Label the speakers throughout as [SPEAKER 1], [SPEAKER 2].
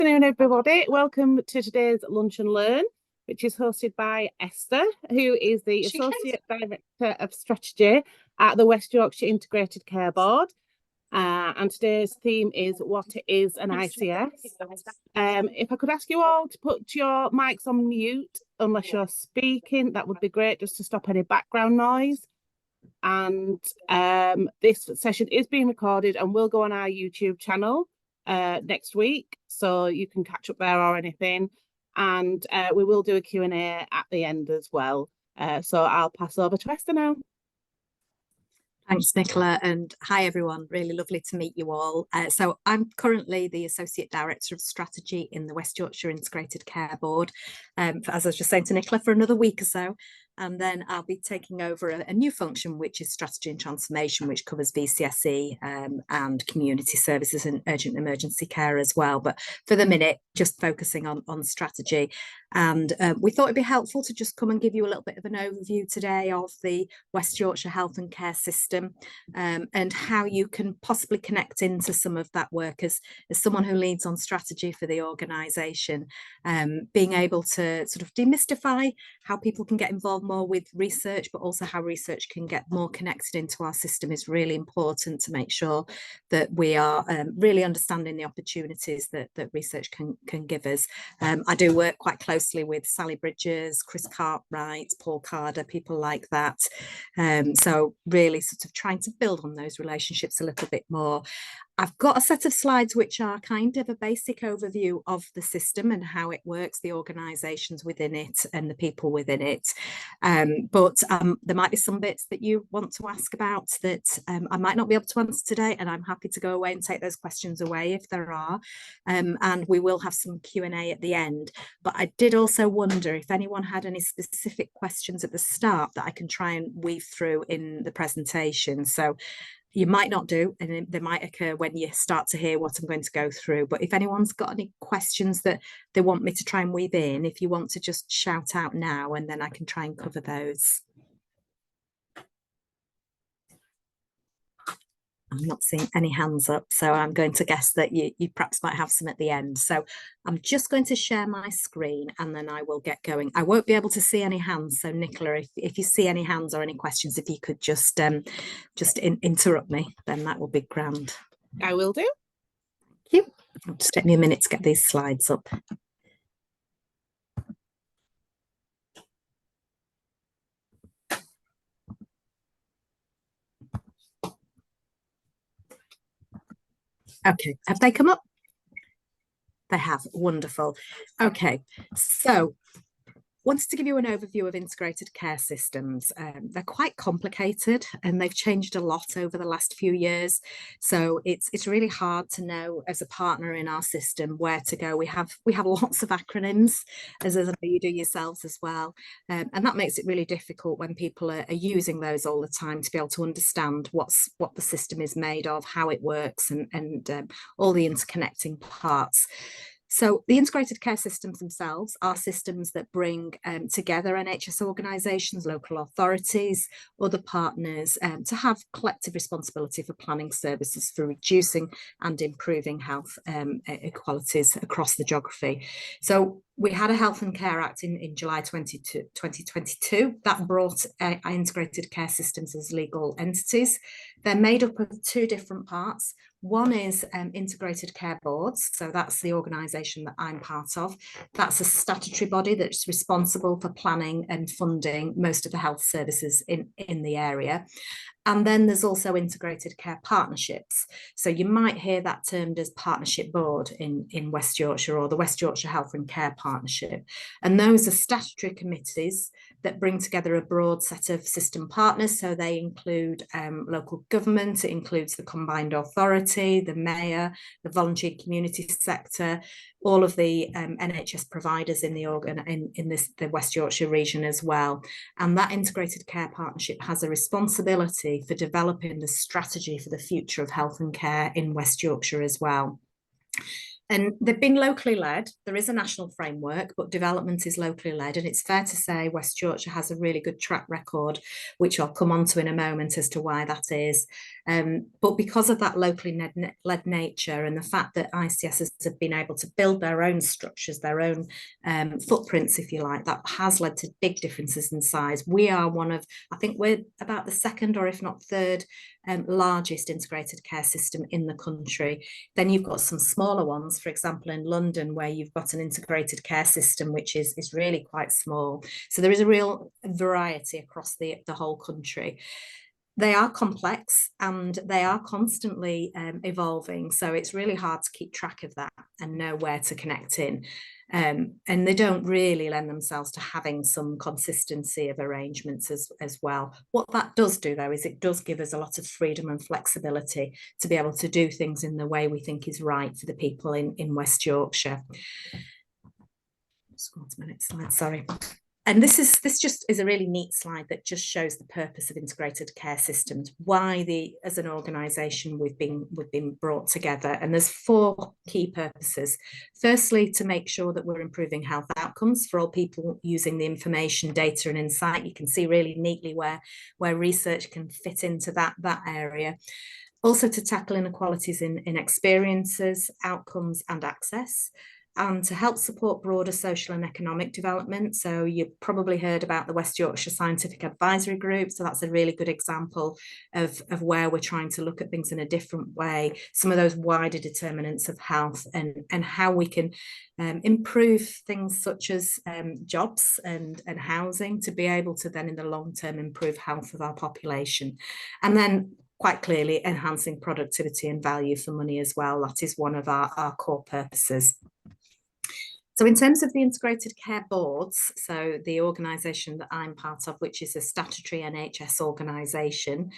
[SPEAKER 1] Afternoon, everybody. Welcome to today's Lunch and Learn, which is hosted by Esther, who is the Associate Director of Strategy at the West Yorkshire Integrated Care Board. And today's theme is what is an ICS. If I could ask you all to put your mics on mute unless you're speaking, that would be great, just to stop any background noise. And this session is being recorded and will go on our YouTube channel next week, so you can catch up there or anything. And we will do a Q&A at the end as well. So I'll pass over to Esther now.
[SPEAKER 2] Thanks, Nicola, and hi everyone. Really lovely to meet you all. So I'm currently the Associate Director of Strategy in the West Yorkshire Integrated Care Board, as I was just saying to Nicola, for another week or so. And then I'll be taking over a new function, which is Strategy and Transformation, which covers VCSE and community services and urgent emergency care as well. But for the minute, just focusing on strategy. And we thought it'd be helpful to just come and give you a little bit of an overview today of the West Yorkshire Health and Care System and how you can possibly connect into some of that work as someone who leads on strategy for the organisation, being able to sort of demystify how people can get involved more with research, but also how research can get more connected into our system is really important to make sure that we are really understanding the opportunities that research can give us. I do work quite closely with Sally Bridges, Chris Cartwright, Paul Carder, people like that. So really sort of trying to build on those relationships a little bit more. I've got a set of slides which are kind of a basic overview of the system and how it works, the organisations within it and the people within it. But there might be some bits that you want to ask about that I might not be able to answer today, and I'm happy to go away and take those questions away if there are. And we will have some Q&A at the end. But I did also wonder if anyone had any specific questions at the start that I can try and weave through in the presentation. So you might not do, and they might occur when you start to hear what I'm going to go through. But if anyone's got any questions that they want me to try and weave in, if you want to just shout out now, and then I can try and cover those. I'm not seeing any hands up, so I'm going to guess that you perhaps might have some at the end. So I'm just going to share my screen and then I will get going. I won't be able to see any hands, so Nicola, if you see any hands or any questions, if you could just interrupt me, then that will be grand.
[SPEAKER 1] I will do.
[SPEAKER 2] Thank you. It'll just take me a minute to get these slides up. Okay, have they come up? They have, wonderful. Okay, so wanted to give you an overview of integrated care systems. They're quite complicated and they've changed a lot over the last few years. So it's really hard to know as a partner in our system where to go. We have lots of acronyms, as I know you do yourselves as well. And that makes it really difficult when people are using those all the time to be able to understand what the system is made of, how it works, and all the interconnecting parts. So the integrated care systems themselves are systems that bring together NHS organisations, local authorities, other partners to have collective responsibility for planning services for reducing and improving health inequalities across the geography. So we had a Health and Care Act in July 2022 that brought integrated care systems as legal entities. They're made up of two different parts. One is integrated care boards. So that's the organisation that I'm part of. That's a statutory body that's responsible for planning and funding most of the health services in the area. And then there's also integrated care partnerships. So you might hear that termed as partnership board in West Yorkshire, or the West Yorkshire Health and Care Partnership. And those are statutory committees that bring together a broad set of system partners. So they include local government, it includes the combined authority, the mayor, the voluntary community sector, all of the NHS providers in the West Yorkshire region as well. And that integrated care partnership has a responsibility for developing the strategy for the future of health and care in West Yorkshire as well. And they've been locally led. There is a national framework, but development is locally led. And it's fair to say West Yorkshire has a really good track record, which I'll come on to in a moment as to why that is. But because of that locally led nature and the fact that ICSs have been able to build their own structures, their own footprints, if you like, that has led to big differences in size. We are one of, I think we're about the second or if not third largest integrated care system in the country. Then you've got some smaller ones, for example, in London, where you've got an integrated care system, which is really quite small. So there is a real variety across the whole country. They are complex and they are constantly evolving. So it's really hard to keep track of that and know where to connect in. And they don't really lend themselves to having some consistency of arrangements as well. What that does do, though, is it does give us a lot of freedom and flexibility to be able to do things in the way we think is right for the people in West Yorkshire. Just go on to my next slide, sorry. And this just is a really neat slide that just shows the purpose of integrated care systems, why as an organisation we've been brought together. And there's 4 key purposes. Firstly, to make sure that we're improving health outcomes for all people using the information, data and insight. You can see really neatly where research can fit into that area. Also to tackle inequalities in experiences, outcomes and access. And to help support broader social and economic development. So you've probably heard about the West Yorkshire Scientific Advisory Group. So that's a really good example of where we're trying to look at things in a different way, some of those wider determinants of health and how we can improve things such as jobs and housing to be able to then in the long term improve health of our population. And then quite clearly enhancing productivity and value for money as well. That is one of our core purposes. So in terms of the integrated care boards, so the organisation that I'm part of, which is a statutory NHS organisation,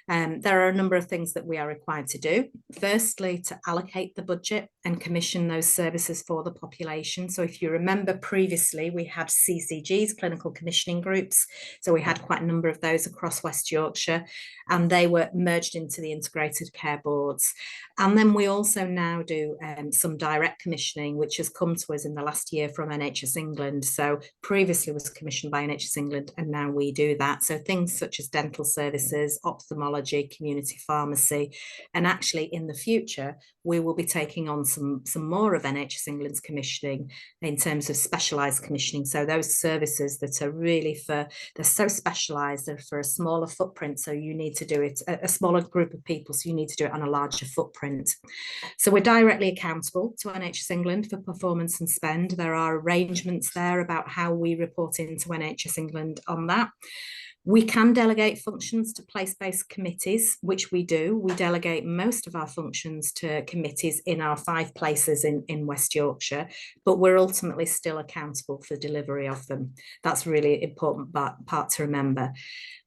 [SPEAKER 2] there are a number of things that we are required to do. Firstly, to allocate the budget and commission those services for the population. So if you remember previously, we had CCGs, clinical commissioning groups. So we had quite a number of those across West Yorkshire, and they were merged into the integrated care boards. And then we also now do some direct commissioning, which has come to us in the last year from NHS England. So previously was commissioned by NHS England, and now we do that. So things such as dental services, ophthalmology, community pharmacy, and actually in the future we will be taking on some more of NHS England's commissioning in terms of specialised commissioning. So those services that are really they're so specialised, they're for a smaller footprint, so you need to do it a smaller group of people, so you need to do it on a larger footprint. So we're directly accountable to NHS England for performance and spend. There are arrangements there about how we report into NHS England on that. We can delegate functions to place-based committees, which we do. We delegate most of our functions to committees in our 5 places in West Yorkshire, but we're ultimately still accountable for delivery of them. That's really an important part to remember.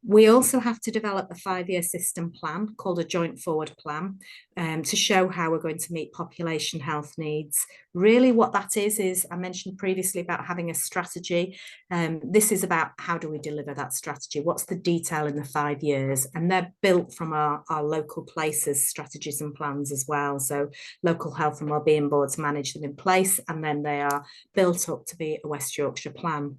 [SPEAKER 2] We also have to develop a 5-year system plan called a joint forward plan to show how we're going to meet population health needs. Really what that is I mentioned previously about having a strategy. This is about how do we deliver that strategy? What's the detail in the 5 years? And they're built from our local places, strategies and plans as well. So local health and wellbeing boards manage them in place, and then they are built up to be a West Yorkshire plan.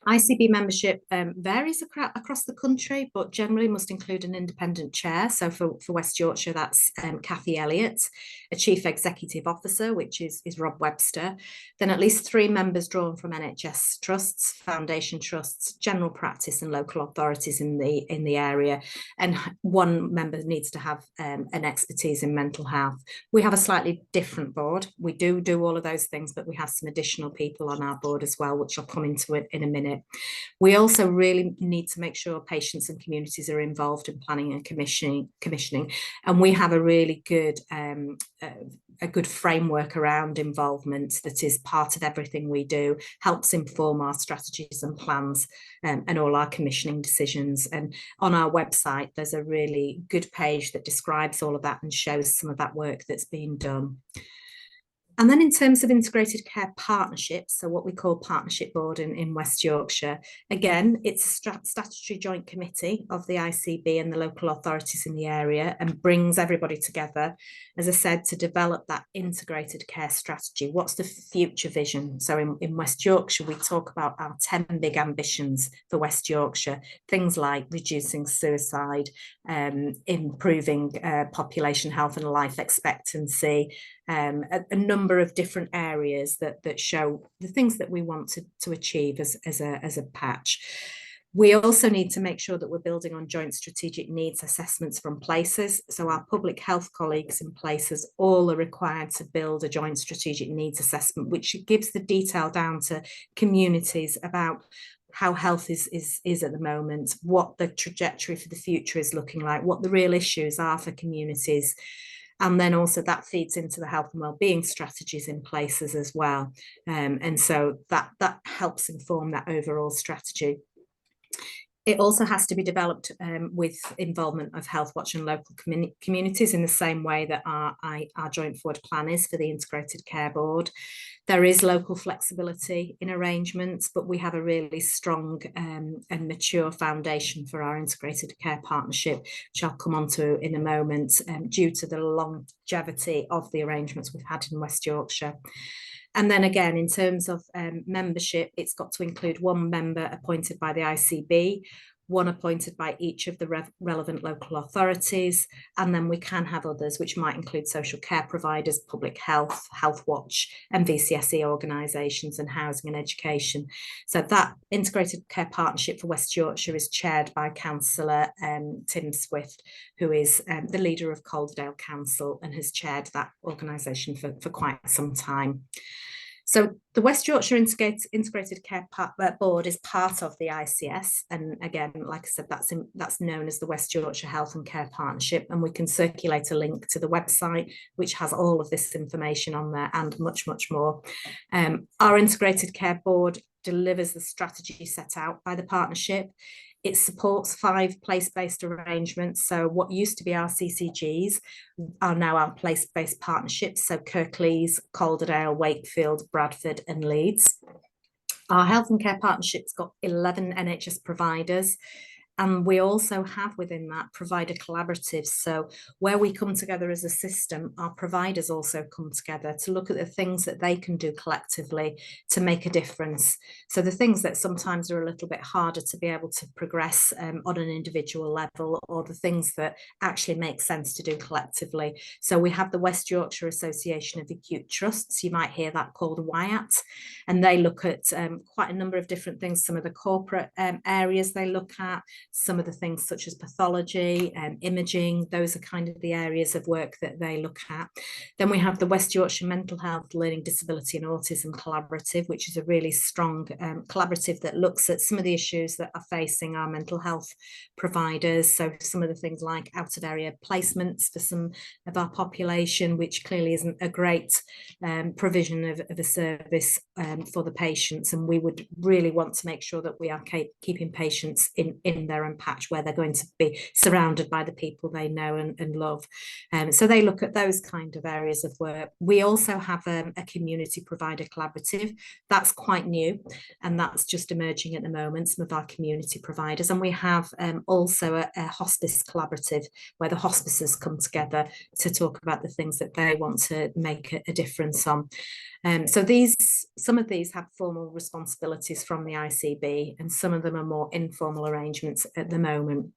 [SPEAKER 2] ICB membership varies across the country, but generally must include an independent chair. So for West Yorkshire, that's Cathy Elliott, a chief executive officer, which is Rob Webster. Then at least 3 members drawn from NHS trusts, foundation trusts, general practice and local authorities in the area. And 1 member needs to have an expertise in mental health. We have a slightly different board. We do all of those things, but we have some additional people on our board as well, which I'll come into it in a minute. We also really need to make sure patients and communities are involved in planning and commissioning, and we have a really good a good framework around involvement that is part of everything we do, helps inform our strategies and plans and all our commissioning decisions. And on our website there's a really good page that describes all of that and shows some of that work that's being done. And then in terms of integrated care partnerships, so what we call partnership board in West Yorkshire, again, it's a statutory joint committee of the ICB and the local authorities in the area, and brings everybody together, as I said, to develop that integrated care strategy. What's the future vision? So in West Yorkshire, we talk about our 10 big ambitions for West Yorkshire, things like reducing suicide, improving population health and life expectancy, a number of different areas that show the things that we want to achieve as a patch. We also need to make sure that we're building on joint strategic needs assessments from places. So our public health colleagues in places all are required to build a joint strategic needs assessment, which gives the detail down to communities about how health is at the moment, what the trajectory for the future is looking like, what the real issues are for communities. And then also that feeds into the health and wellbeing strategies in places as well. And so that helps inform that overall strategy. It also has to be developed with involvement of Health Watch and local communities in the same way that our joint forward plan is for the Integrated Care Board. There is local flexibility in arrangements, but we have a really strong and mature foundation for our integrated care partnership, which I'll come on to in a moment, due to the longevity of the arrangements we've had in West Yorkshire. And then again, in terms of membership, it's got to include one member appointed by the ICB, one appointed by each of the relevant local authorities, and then we can have others, which might include social care providers, public health, Health Watch, and VCSE organisations, and housing and education. So that integrated care partnership for West Yorkshire is chaired by Councillor Tim Swift, who is the leader of Calderdale Council and has chaired that organisation for quite some time. So the West Yorkshire Integrated Care Board is part of the ICS, and again, like I said, that's known as the West Yorkshire Health and Care Partnership, and we can circulate a link to the website which has all of this information on there and much more. Our Integrated Care Board delivers the strategy set out by the partnership. It supports 5 place-based arrangements. So what used to be our CCGs are now our place-based partnerships. So Kirklees, Calderdale, Wakefield, Bradford and Leeds. Our health and care partnerships got 11 NHS providers. And we also have within that provider collaboratives. So where we come together as a system, our providers also come together to look at the things that they can do collectively to make a difference. So the things that sometimes are a little bit harder to be able to progress on an individual level, or the things that actually make sense to do collectively. So we have the West Yorkshire Association of Acute Trusts, you might hear that called WIAT, and they look at quite a number of different things. Some of the corporate areas they look at, some of the things such as pathology and imaging, those are kind of the areas of work that they look at. Then we have the West Yorkshire Mental Health, Learning Disability and Autism Collaborative, which is a really strong collaborative that looks at some of the issues that are facing our mental health providers. So some of the things like out of area placements for some of our population, which clearly isn't a great provision of a service for the patients. And we would really want to make sure that we are keeping patients in their own patch where they're going to be surrounded by the people they know and love. So they look at those kind of areas of work. We also have a community provider collaborative that's quite new, and that's just emerging at the moment, some of our community providers. And we have also a hospice collaborative where the hospices come together to talk about the things that they want to make a difference on. So some of these have formal responsibilities from the ICB, and some of them are more informal arrangements at the moment.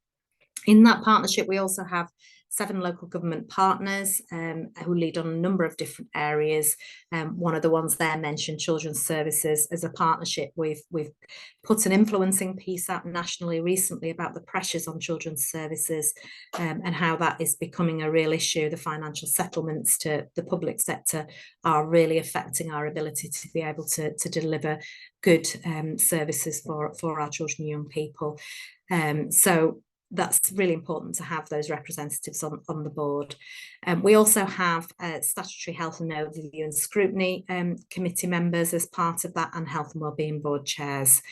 [SPEAKER 2] In that partnership, we also have 7 local government partners who lead on a number of different areas. One of the ones there mentioned Children's Services. As a partnership, we've put an influencing piece out nationally recently about the pressures on children's services and how that is becoming a real issue. The financial settlements to the public sector are really affecting our ability to be able to deliver good services for our children and young people. So that's really important to have those representatives on the board. We also have statutory health and overview and scrutiny committee members as part of that, and health and wellbeing board chairs.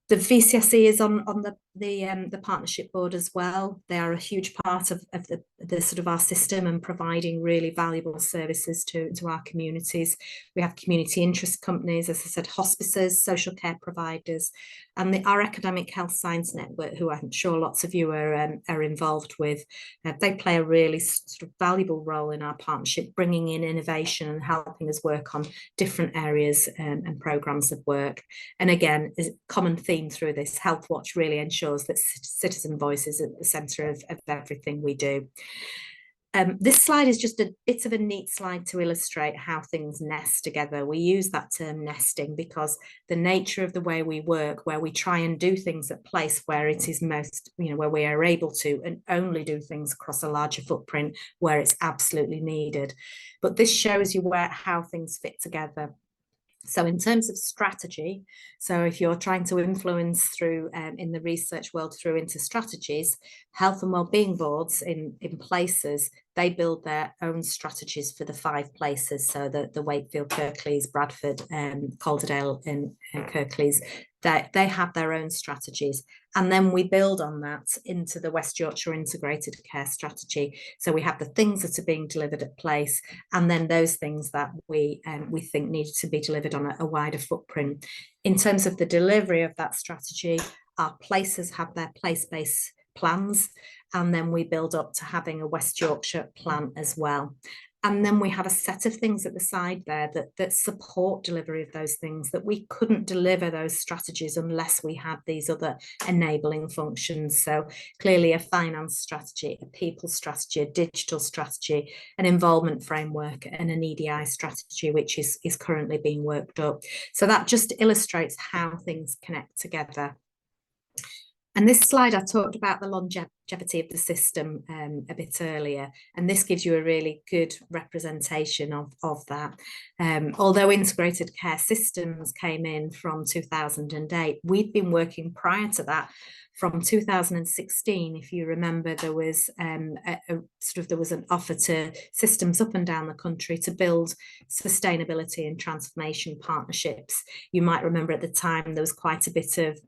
[SPEAKER 2] The VCSE is on the the partnership board as well. They are a huge part of the sort of our system and providing really valuable services to our communities. We have community interest companies, as I said, hospices, social care providers, and our academic health science network, who I'm sure lots of you are involved with. They play a really sort of valuable role in our partnership, bringing in innovation and helping us work on different areas and programs of work. And again, is a common theme through this, Health Watch really ensures that citizen voice is at the centre of everything we do. This slide is just a bit of a neat slide to illustrate how things nest together. We use that term nesting because the nature of the way we work, where we try and do things at place where it is most, where we are able to, and only do things across a larger footprint where it's absolutely needed. But this shows you how things fit together. So in terms of strategy, so if you're trying to influence through in the research world through into strategies, health and wellbeing boards in places, they build their own strategies for the 5 places. So the Wakefield, Kirklees, Bradford, Calderdale and Kirklees, they have their own strategies. And then we build on that into the West Yorkshire Integrated Care Strategy. So we have the things that are being delivered at place, and then those things that we think need to be delivered on a wider footprint. In terms of the delivery of that strategy, our places have their place-based plans, and then we build up to having a West Yorkshire plan as well. And then we have a set of things at the side there that support delivery of those things, that we couldn't deliver those strategies unless we had these other enabling functions. So clearly a finance strategy, a people strategy, a digital strategy, an involvement framework, and an EDI strategy, which is currently being worked up. So that just illustrates how things connect together. And this slide, I talked about the longevity of the system a bit earlier, and this gives you a really good representation of that. Although integrated care systems came in from 2008, we'd been working prior to that from 2016. If you remember, there was there was an offer to systems up and down the country to build sustainability and transformation partnerships. You might remember at the time there was quite a bit of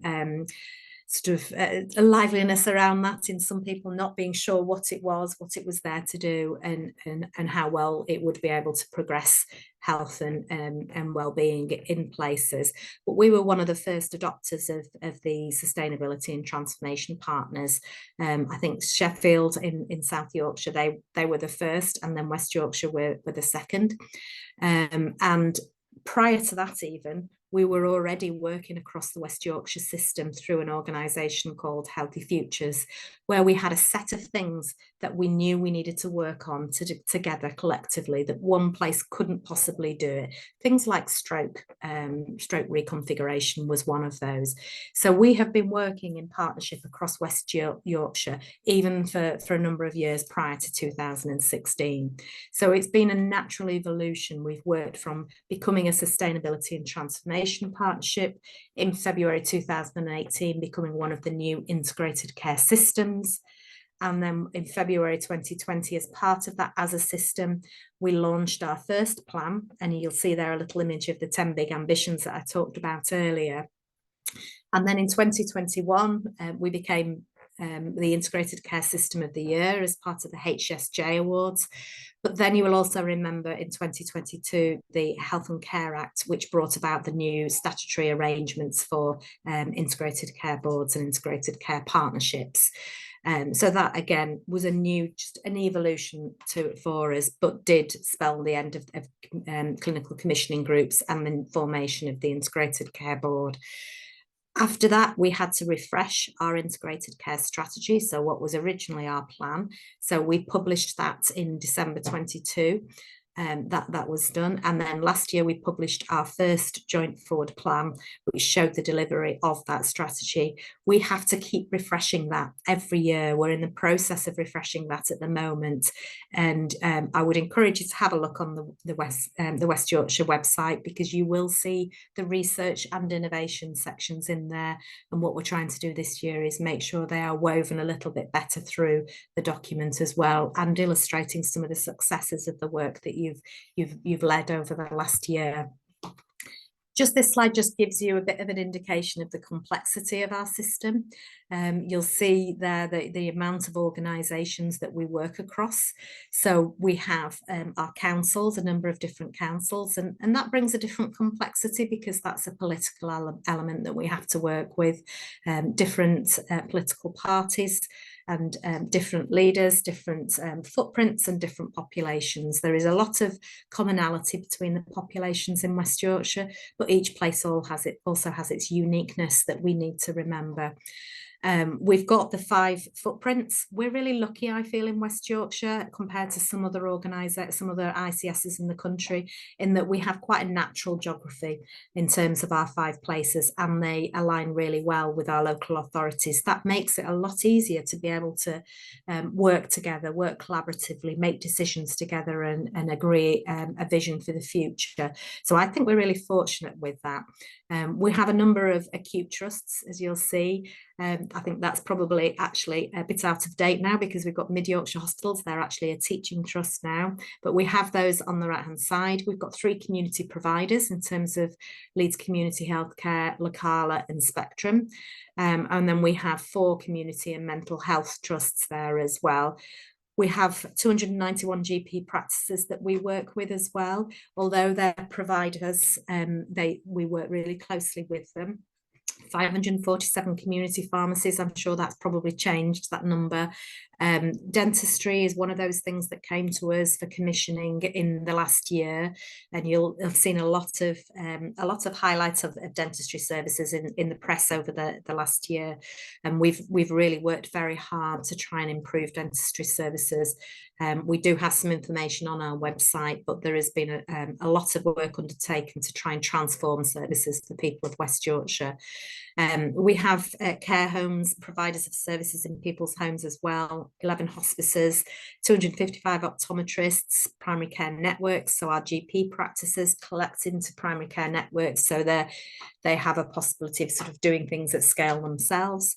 [SPEAKER 2] a liveliness around that, in some people not being sure what it was there to do, and how well it would be able to progress health and well-being in places. But we were one of the first adopters of the sustainability and transformation partners. I think Sheffield in South Yorkshire, they were the first, and then West Yorkshire were the second. And prior to that even, we were already working across the West Yorkshire system through an organisation called Healthy Futures, where we had a set of things that we knew we needed to work on together collectively, that one place couldn't possibly do it. Things like stroke reconfiguration was one of those. So we have been working in partnership across West Yorkshire, even for a number of years prior to 2016. So it's been a natural evolution. We've worked from becoming a sustainability and transformation partnership, in February 2018 becoming one of the new integrated care systems, and then in February 2020, as part of that as a system, we launched our first plan, and you'll see there a little image of the 10 big ambitions that I talked about earlier. And then in 2021 we became the Integrated Care System of the Year as part of the HSJ Awards. But then you will also remember in 2022, the Health and Care Act, which brought about the new statutory arrangements for integrated care boards and integrated care partnerships. So that again was just an evolution for us, but did spell the end of clinical commissioning groups and the formation of the Integrated Care Board. After that, we had to refresh our integrated care strategy. So what was originally our plan. So we published that in December 22. That was done. And then last year we published our first joint forward plan, which showed the delivery of that strategy. We have to keep refreshing that every year. We're in the process of refreshing that at the moment. And I would encourage you to have a look on the West Yorkshire website, because you will see the research and innovation sections in there. And what we're trying to do this year is make sure they are woven a little bit better through the document as well, and illustrating some of the successes of the work that you've led over the last year. Just this slide just gives you a bit of an indication of the complexity of our system. You'll see there the amount of organisations that we work across. So we have our councils, a number of different councils, and that brings a different complexity because that's a political element that we have to work with, different political parties and different leaders, different footprints and different populations. There is a lot of commonality between the populations in West Yorkshire, but each place also has its uniqueness that we need to remember. We've got the 5 footprints. We're really lucky, I feel, in West Yorkshire compared to some other ICSs in the country, in that we have quite a natural geography in terms of our 5 places, and they align really well with our local authorities. That makes it a lot easier to be able to work together, work collaboratively, make decisions together, and agree a vision for the future. So I think we're really fortunate with that. We have a number of acute trusts, as you'll see. I think that's probably actually a bit out of date now because we've got Mid Yorkshire Hospitals. They're actually a teaching trust now, but we have those on the right hand side. We've got 3 community providers in terms of Leeds Community Healthcare, Locala and Spectrum. And then we have 4 community and mental health trusts there as well. We have 291 GP practices that we work with as well. Although they're providers, we work really closely with them. 547 community pharmacies. I'm sure that's probably changed, that number. Dentistry is one of those things that came to us for commissioning in the last year, and you'll have seen a lot of highlights of dentistry services in the press over the last year, and we've really worked very hard to try and improve dentistry services. We do have some information on our website, but there has been a lot of work undertaken to try and transform services for people of West Yorkshire. We have care homes, providers of services in people's homes as well, 11 hospices, 255 optometrists, primary care networks. So our GP practices collect into primary care networks, so they have a possibility of sort of doing things at scale themselves.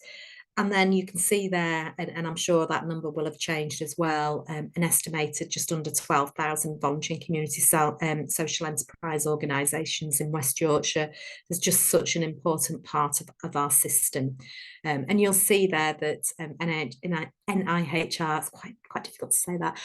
[SPEAKER 2] And then you can see there, and I'm sure that number will have changed as well, an estimated just under 12,000 voluntary and community social enterprise organisations in West Yorkshire. There's just such an important part of our system. And you'll see there that NIHR, it's quite difficult to say that,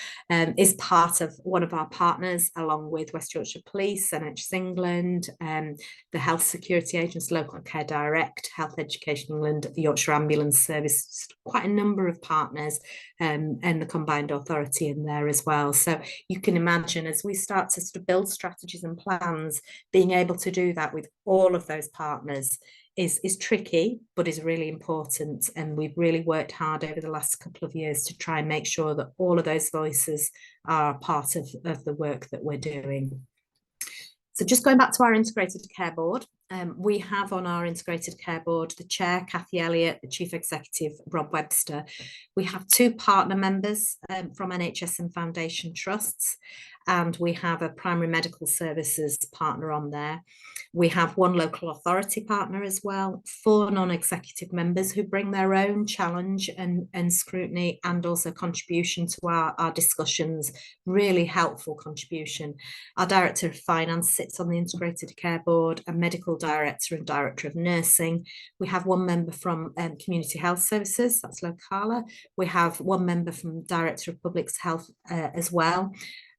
[SPEAKER 2] is part of one of our partners, along with West Yorkshire Police, NHS England, the Health Security Agency, Local Care Direct, Health Education England, the Yorkshire Ambulance Service, quite a number of partners, and the Combined Authority in there as well. So you can imagine, as we start to sort of build strategies and plans, being able to do that with all of those partners is tricky, but is really important. And we've really worked hard over the last couple of years to try and make sure that all of those voices are part of the work that we're doing. So just going back to our Integrated Care Board, we have on our Integrated Care Board the Chair, Cathy Elliott, the Chief Executive, Rob Webster. We have 2 partner members from NHS and Foundation Trusts, and we have a primary medical services partner on there. We have 1 local authority partner as well, 4 non-executive members who bring their own challenge and scrutiny and also contribution to our discussions, really helpful contribution. Our Director of Finance sits on the Integrated Care Board, a medical director and director of nursing. We have 1 member from Community Health Services, that's Locala. We have 1 member from Director of Public Health as well,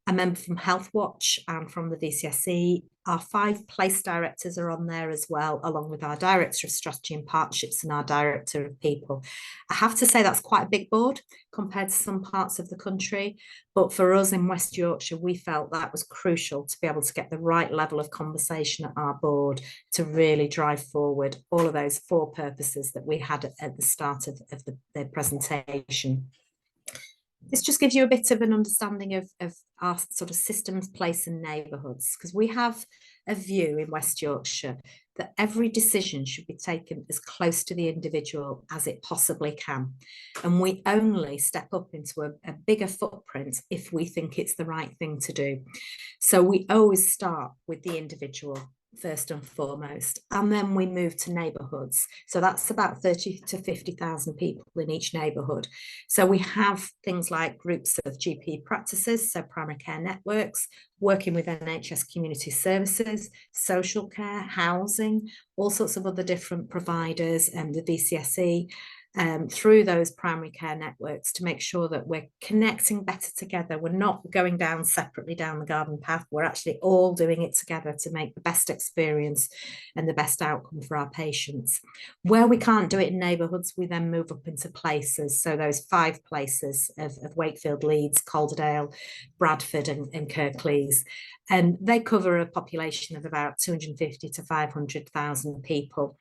[SPEAKER 2] a member from Health Watch and from the VCSE. Our 5 place directors are on there as well, along with our Director of Strategy and Partnerships and our Director of People. I have to say that's quite a big board compared to some parts of the country, but for us in West Yorkshire, we felt that was crucial to be able to get the right level of conversation at our board to really drive forward all of those 4 purposes that we had at the start of the presentation. This just gives you a bit of an understanding of our sort of systems, place and neighbourhoods, because we have a view in West Yorkshire that every decision should be taken as close to the individual as it possibly can. And we only step up into a bigger footprint if we think it's the right thing to do. So we always start with the individual. first and foremost, and then we move to neighbourhoods. So that's about 30 to 50,000 people in each neighbourhood. So we have things like groups of GP practices, so primary care networks, working with NHS community services, social care, housing, all sorts of other different providers, and the VCSE, through those primary care networks, to make sure that we're connecting better together. We're not going down separately down the garden path. We're actually all doing it together to make the best experience and the best outcome for our patients. Where we can't do it in neighbourhoods, we then move up into places. So those 5 places of Wakefield, Leeds, Calderdale, Bradford and Kirklees. And they cover a population of about 250 to 500,000 people.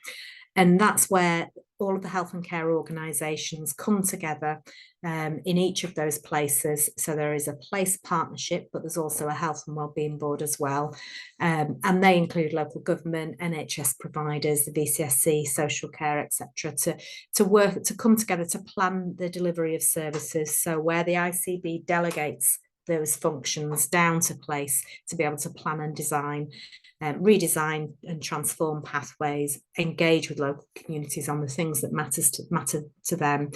[SPEAKER 2] And that's where all of the health and care organisations come together in each of those places. So there is a place partnership, but there's also a health and wellbeing board as well. And they include local government, NHS providers, the VCSE, social care, etc., to work, to come together to plan the delivery of services. So where the ICB delegates those functions down to place to be able to plan and design, redesign and transform pathways, engage with local communities on the things that matter to them,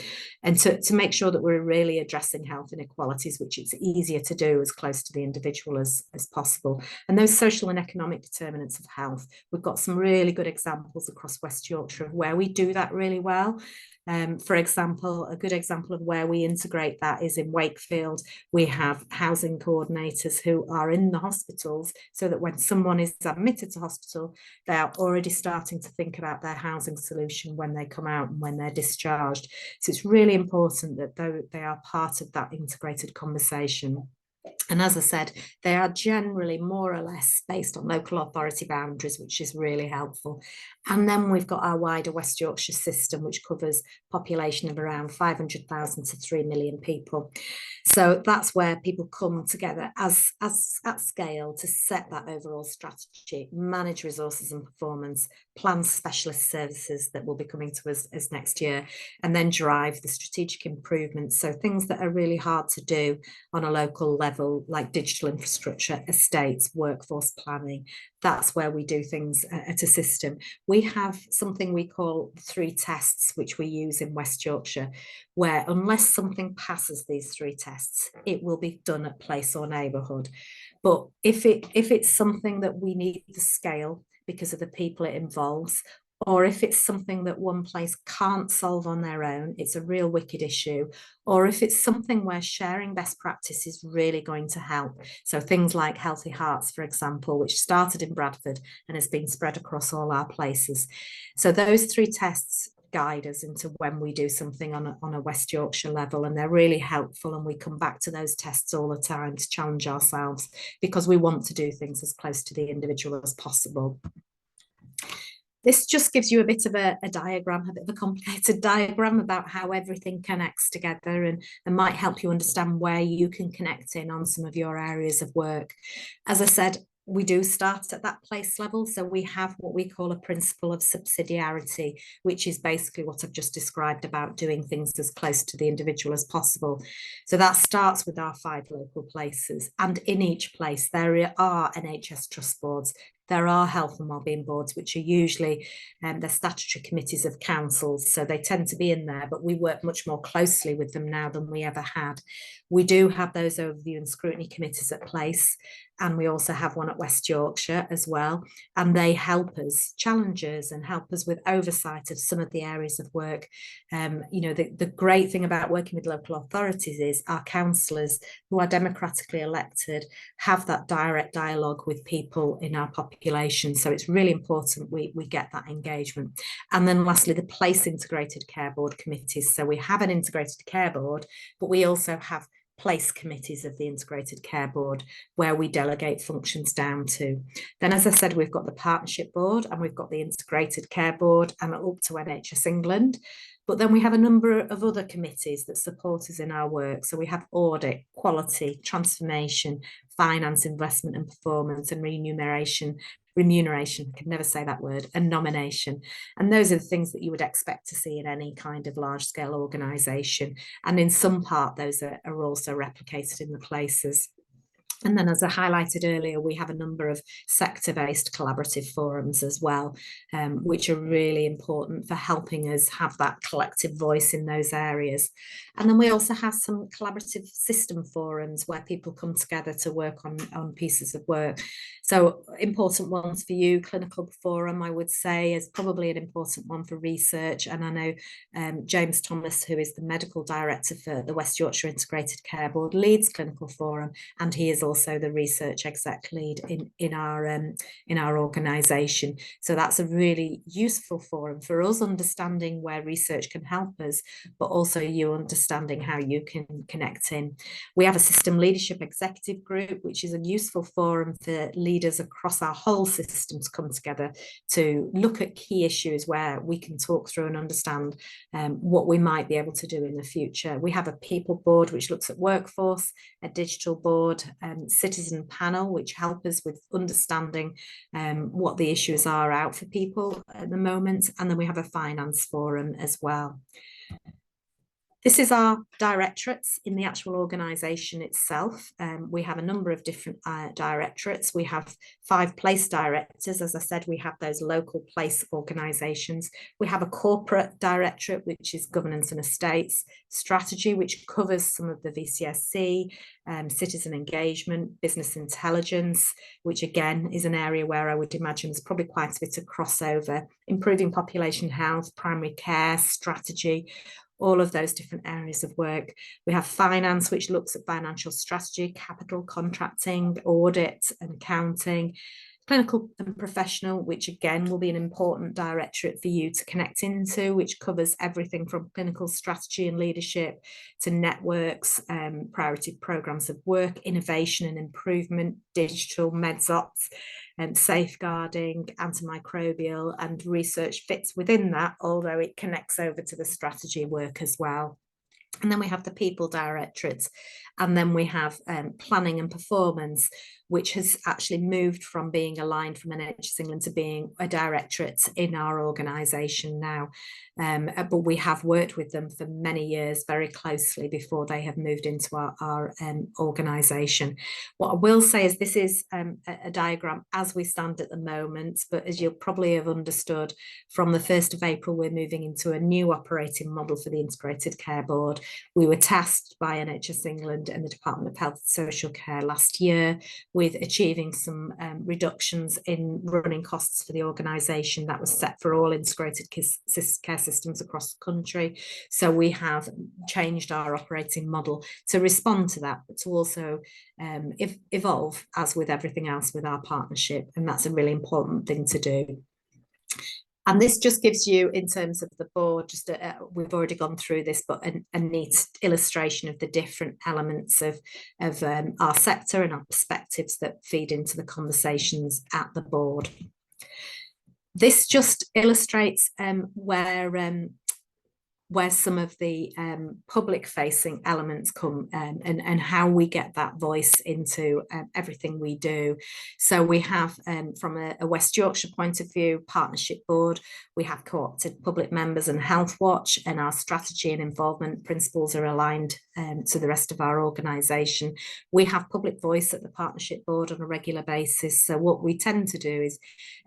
[SPEAKER 2] and to make sure that we're really addressing health inequalities, which it's easier to do as close to the individual as possible. And those social and economic determinants of health, we've got some really good examples across West Yorkshire of where we do that really well. For example, a good example of where we integrate that is in Wakefield. We have housing coordinators who are in the hospitals, so that when someone is admitted to hospital, they are already starting to think about their housing solution when they come out and when they're discharged. So it's really important that they are part of that integrated conversation. And as I said, they are generally more or less based on local authority boundaries, which is really helpful. And then we've got our wider West Yorkshire system, which covers population of around 500,000 to 3 million people. So that's where people come together as at scale to set that overall strategy, manage resources and performance, plan specialist services that will be coming to us as next year, and then drive the strategic improvements. So things that are really hard to do on a local level, like digital infrastructure, estates, workforce planning. That's where we do things at a system. We have something we call 3 tests, which we use in West Yorkshire, where unless something passes these 3 tests, it will be done at place or neighbourhood. But if it's something that we need to scale because of the people it involves, or if it's something that one place can't solve on their own, it's a real wicked issue, or if it's something where sharing best practice is really going to help. So things like Healthy Hearts, for example, which started in Bradford and has been spread across all our places. So those 3 tests guide us into when we do something on a West Yorkshire level, and they're really helpful, and we come back to those tests all the time to challenge ourselves, because we want to do things as close to the individual as possible. This just gives you a bit of a diagram, a bit of a complicated diagram about how everything connects together, and might help you understand where you can connect in on some of your areas of work. As I said, we do start at that place level. So we have what we call a principle of subsidiarity, which is basically what I've just described about doing things as close to the individual as possible. So that starts with our 5 local places. And in each place, there are NHS trust boards. There are health and wellbeing boards, which are usually they're statutory committees of councils, so they tend to be in there, but we work much more closely with them now than we ever had. We do have those overview and scrutiny committees at place, and we also have one at West Yorkshire as well, and they help us, challenge us and help us with oversight of some of the areas of work. You know, the great thing about working with local authorities is our councillors, who are democratically elected, have that direct dialogue with people in our population. So it's really important we get that engagement. And then lastly, the place integrated care board committees. So we have an integrated care board, but we also have place committees of the integrated care board where we delegate functions down to. Then, as I said, we've got the partnership board, and we've got the integrated care board, and up to NHS England. But then we have a number of other committees that support us in our work. So we have audit, quality, transformation, finance, investment and performance, and remuneration, I can never say that word, and nomination. And those are the things that you would expect to see in any kind of large scale organisation. And in some part, those are also replicated in the places. And then, as I highlighted earlier, we have a number of sector-based collaborative forums as well, which are really important for helping us have that collective voice in those areas. And then we also have some collaborative system forums where people come together to work on pieces of work. So important ones for you, clinical forum, I would say, is probably an important one for research. And I know James Thomas, who is the medical director for the West Yorkshire Integrated Care Board, leads clinical forum, and he is also the research exec lead in our organisation. So that's a really useful forum for us, understanding where research can help us, but also you understanding how you can connect in. We have a system leadership executive group, which is a useful forum for leaders across our whole system to come together to look at key issues where we can talk through and understand what we might be able to do in the future. We have a people board, which looks at workforce, a digital board, citizen panel, which help us with understanding what the issues are out for people at the moment. And then we have a finance forum as well. This is our directorates in the actual organisation itself. We have a number of different directorates. We have 5 place directors. As I said, we have those local place organisations. We have a corporate directorate, which is governance and estates, strategy, which covers some of the VCSC, citizen engagement, business intelligence, which again is an area where I would imagine there's probably quite a bit of crossover, improving population health, primary care, strategy, all of those different areas of work. We have finance, which looks at financial strategy, capital, contracting, audit and accounting, clinical and professional, which again will be an important directorate for you to connect into, which covers everything from clinical strategy and leadership to networks, priority programs of work, innovation and improvement, digital, meds ops, safeguarding, antimicrobial, and research fits within that, although it connects over to the strategy work as well. And then we have the people directorates, and then we have planning and performance, which has actually moved from being aligned from NHS England to being a directorate in our organisation now. But we have worked with them for many years very closely before they have moved into our organisation. What I will say is this is a diagram as we stand at the moment, but as you'll probably have understood, from the 1st of April, we're moving into a new operating model for the Integrated Care Board. We were tasked by NHS England and the Department of Health and Social Care last year with achieving some reductions in running costs for the organisation that was set for all integrated care systems across the country. So we have changed our operating model to respond to that, but to also evolve, as with everything else with our partnership. And that's a really important thing to do. And this just gives you, in terms of the board, just we've already gone through this, but a neat illustration of the different elements of our sector and our perspectives that feed into the conversations at the board. This just illustrates where some of the public-facing elements come and how we get that voice into everything we do. So we have, from a West Yorkshire point of view, partnership board, we have co-opted public members and Health Watch, and our strategy and involvement principles are aligned to the rest of our organisation. We have public voice at the partnership board on a regular basis. So what we tend to do is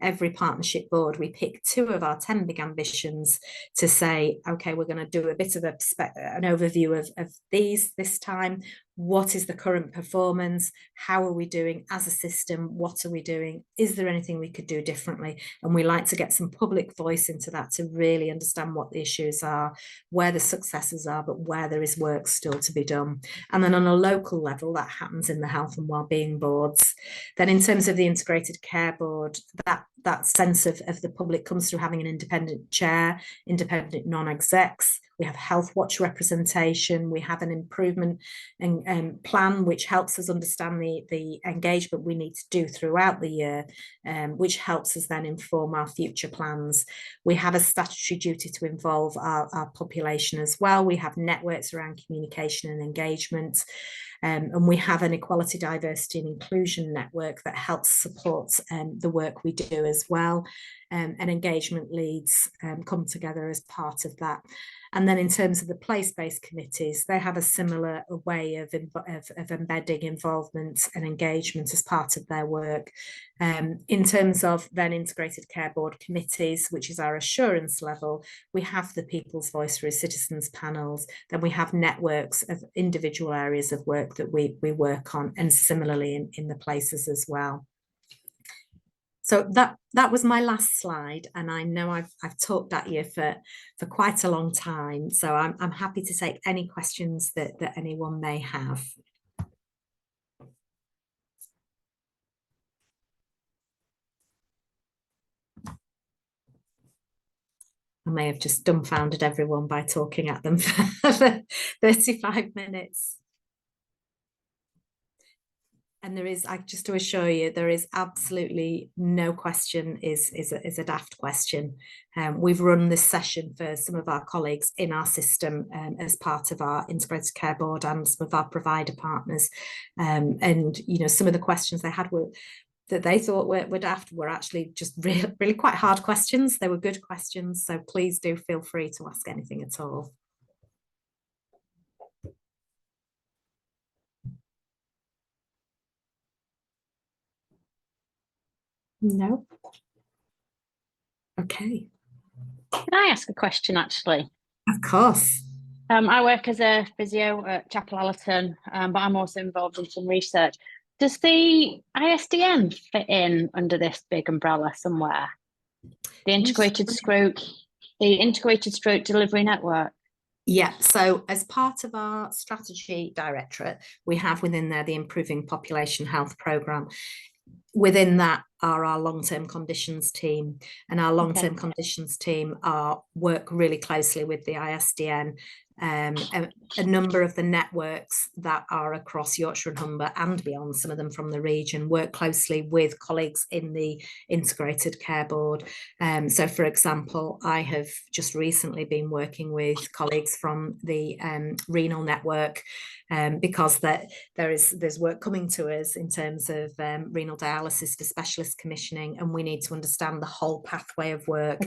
[SPEAKER 2] every partnership board, we pick 2 of our 10 big ambitions to say, okay, we're going to do a bit of an overview of these this time. What is the current performance? How are we doing as a system? What are we doing? Is there anything we could do differently? And we like to get some public voice into that to really understand what the issues are, where the successes are, but where there is work still to be done. And then on a local level, that happens in the health and wellbeing boards. Then in terms of the Integrated Care Board, that sense of the public comes through having an independent chair, independent non-execs. We have Health Watch representation. We have an improvement and plan, which helps us understand the engagement we need to do throughout the year, which helps us then inform our future plans. We have a statutory duty to involve our population as well. We have networks around communication and engagement. And we have an equality, diversity and inclusion network that helps support the work we do as well. And engagement leads come together as part of that. And then in terms of the place-based committees, they have a similar way of embedding involvement and engagement as part of their work. In terms of then integrated care board committees, which is our assurance level, we have the People's Voice through citizens panels, then we have networks of individual areas of work that we work on, and similarly in the places as well. So that was my last slide, and I know I've talked at you for quite a long time, so I'm happy to take any questions that anyone may have. I may have just dumbfounded everyone by talking at them for 35 minutes. And there is, just to assure you, there is absolutely no question is a daft question. We've run this session for some of our colleagues in our system as part of our integrated care board and some of our provider partners. And, you know, some of the questions they had were that they thought were daft were actually just really quite hard questions. They were good questions. So please do feel free to ask anything at all. No. Okay.
[SPEAKER 3] Can I ask a question, actually?
[SPEAKER 2] Of course.
[SPEAKER 3] I work as a physio at Chapel Allerton, but I'm also involved in some research. Does the ISDN fit in under this big umbrella somewhere? The integrated stroke delivery network? Yeah,
[SPEAKER 2] so as part of our strategy directorate, we have within there the Improving Population Health Programme. Within that are our long-term conditions team, and our long-term conditions team work really closely with the ISDN. A number of the networks that are across Yorkshire and Humber and beyond, some of them from the region, work closely with colleagues in the integrated care board. So for example, I have just recently been working with colleagues from the renal network, because there's work coming to us in terms of renal dialysis for specialist commissioning, and we need to understand the whole pathway of work.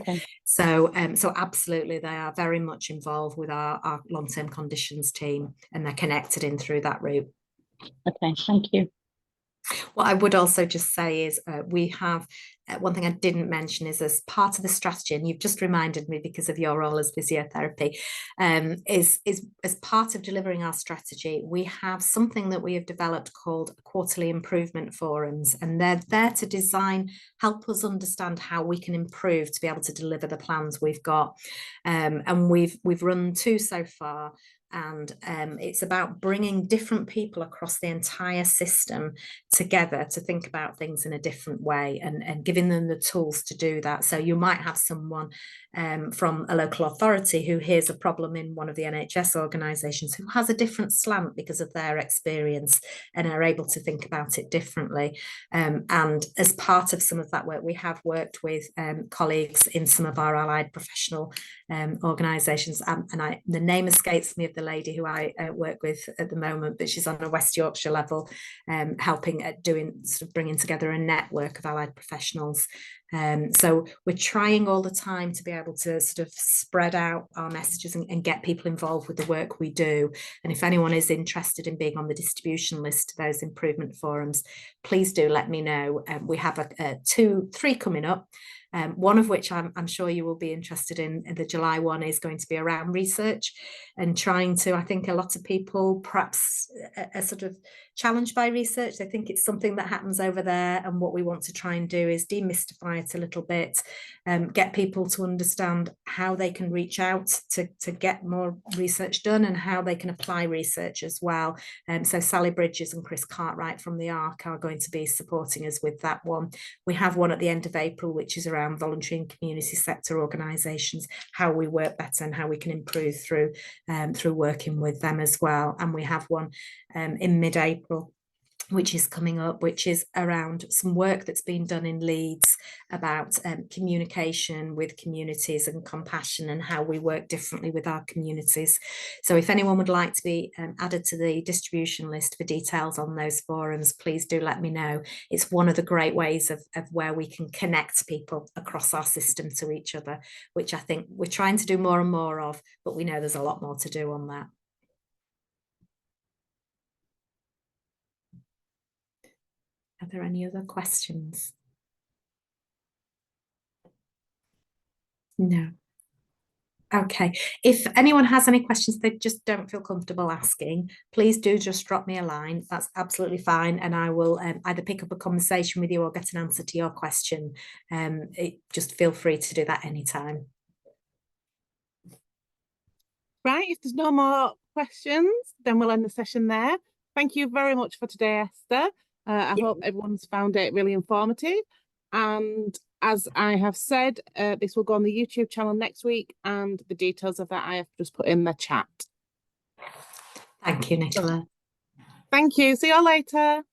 [SPEAKER 2] So absolutely, they are very much involved with our long-term conditions team, and they're connected in through that route.
[SPEAKER 3] Okay, thank you.
[SPEAKER 2] What I would also just say is we have one thing I didn't mention is, as part of the strategy, and you've just reminded me because of your role as physiotherapy, is as part of delivering our strategy, we have something that we have developed called quarterly improvement forums, and they're there to help us understand how we can improve to be able to deliver the plans we've got. And we've run 2 so far. And it's about bringing different people across the entire system together to think about things in a different way, and giving them the tools to do that. So you might have someone from a local authority who hears a problem in one of the NHS organisations who has a different slant because of their experience and are able to think about it differently. And as part of some of that work, we have worked with colleagues in some of our allied professional organisations, and the name escapes me of the lady who I work with at the moment, but she's on a West Yorkshire level, helping at bringing together a network of allied professionals. So we're trying all the time to be able to sort of spread out our messages and get people involved with the work we do. And if anyone is interested in being on the distribution list to those improvement forums, please do let me know. We have 3 coming up. One of which I'm sure you will be interested in. The July one is going to be around research and trying to, I think a lot of people perhaps are sort of challenged by research. They think it's something that happens over there, and what we want to try and do is demystify it a little bit, get people to understand how they can reach out to get more research done and how they can apply research as well. So Sally Bridges and Chris Cartwright from the ARC are going to be supporting us with that one. We have one at the end of April, which is around voluntary and community sector organisations, how we work better and how we can improve through working with them as well. And we have one in mid-April which is coming up, which is around some work that's been done in Leeds about communication with communities and compassion and how we work differently with our communities. So if anyone would like to be added to the distribution list for details on those forums, please do let me know. It's one of the great ways of where we can connect people across our system to each other, which I think we're trying to do more and more of, but we know there's a lot more to do on that. Are there any other questions? No. Okay. If anyone has any questions they just don't feel comfortable asking, please do just drop me a line. That's absolutely fine. And I will either pick up a conversation with you or get an answer to your question. Just feel free to do that anytime.
[SPEAKER 1] Right, if there's no more questions, then we'll end the session there. Thank you very much for today, Esther. I hope everyone's found it really informative. And as I have said, this will go on the YouTube channel next week, and the details of that I have just put in the chat.
[SPEAKER 2] Thank you, Nicola.
[SPEAKER 1] Thank you. See you all later.